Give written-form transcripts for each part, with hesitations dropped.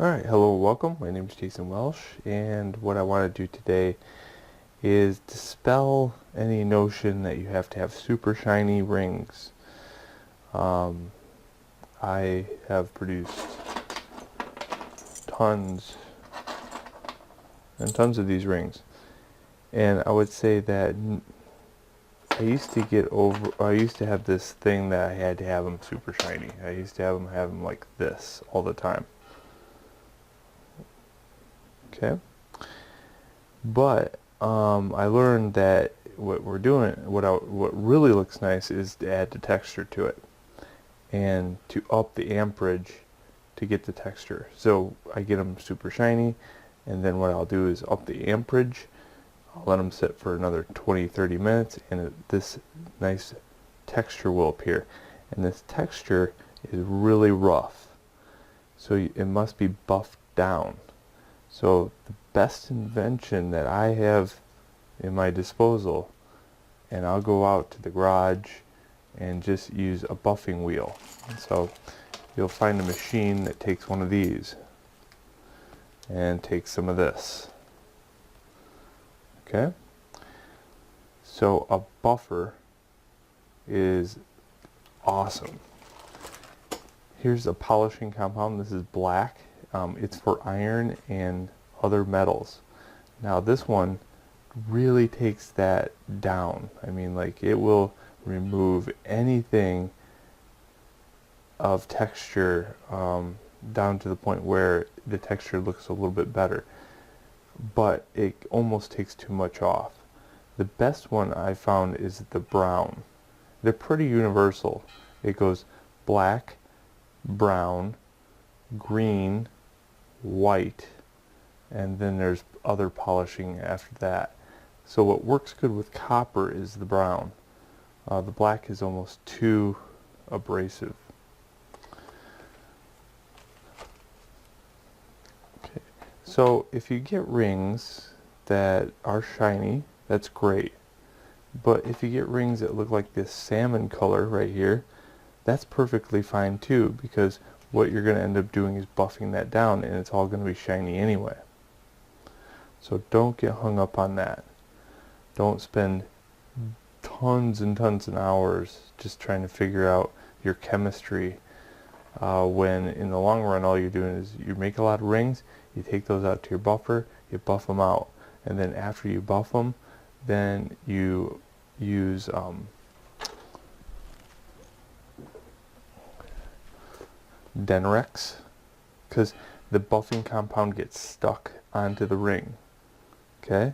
Alright, hello, welcome. My name is Jason Welsh, and what I want to do today is dispel any notion that you have to have super shiny rings. I have produced tons and tons of these rings, and I would say that I used to have this thing that I had to have them super shiny. I used to have them like this all the time. Okay? But I learned that what really looks nice is to add the texture to it and to up the amperage to get the texture. So I get them super shiny, and then what I'll do is up the amperage. I'll let them sit for another 20-30 minutes, and this nice texture will appear. And this texture is really rough, so it must be buffed down. So the best invention that I have in my disposal, and I'll go out to the garage and just use a buffing wheel. So you'll find a machine that takes one of these and takes some of this. Okay? So a buffer is awesome. Here's a polishing compound. This is black. It's for iron and other metals. Now this one really takes that down. I mean, like, it will remove anything of texture down to the point where the texture looks a little bit better, but it almost takes too much off. The best one I found is the brown. They're pretty universal. It goes black, brown, green, white, and then there's other polishing after that. So what works good with copper is the brown. The black is almost too abrasive. Okay. So if you get rings that are shiny, that's great. But if you get rings that look like this salmon color right here, that's perfectly fine too, because what you're going to end up doing is buffing that down, and it's all going to be shiny anyway. So don't get hung up on that. Don't spend tons and tons of hours just trying to figure out your chemistry, when in the long run all you're doing is you make a lot of rings, you take those out to your buffer, you buff them out, and then after you buff them, then you use Denerex, because the buffing compound gets stuck onto the ring. Okay,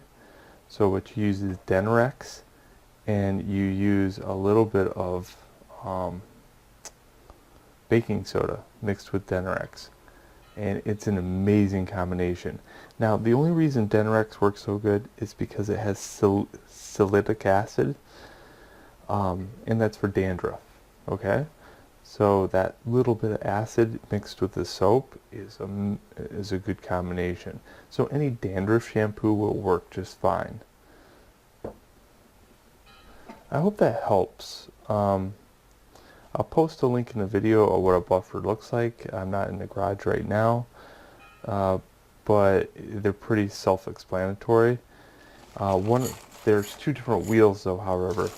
so what you use is Denerex, and you use a little bit of baking soda mixed with Denerex, and it's an amazing combination. Now the only reason Denerex works so good is because it has salicylic acid, and that's for dandruff. Okay, so that little bit of acid mixed with the soap is a good combination. So any dandruff shampoo will work just fine. I hope that helps. I'll post a link in the video of what a buffer looks like. I'm not in the garage right now, but they're pretty self-explanatory. There's two different wheels though, however.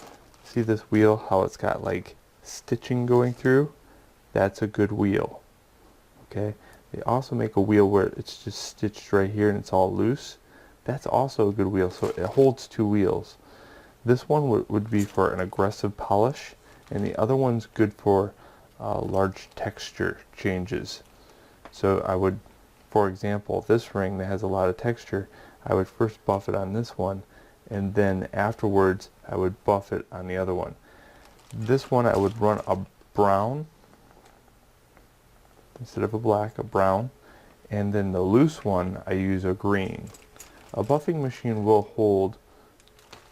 See this wheel, how it's got like stitching going through? That's a good wheel. Okay, they also make a wheel where it's just stitched right here and it's all loose. That's also a good wheel, so it holds two wheels. This one would be for an aggressive polish, and the other one's good for large texture changes. So I would, for example, this ring that has a lot of texture, I would first buff it on this one, and then afterwards I would buff it on the other one. This one I would run a brown instead of a black, a brown, and then the loose one I use a green. A buffing machine will hold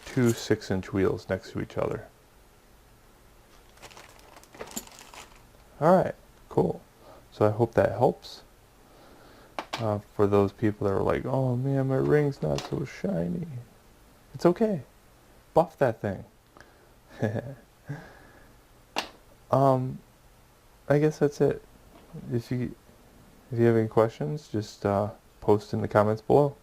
two 6-inch wheels next to each other. Alright, cool. So I hope that helps. For those people that are like, oh man, my ring's not so shiny. It's okay. Buff that thing. I guess that's it. If you If you have any questions, just post in the comments below.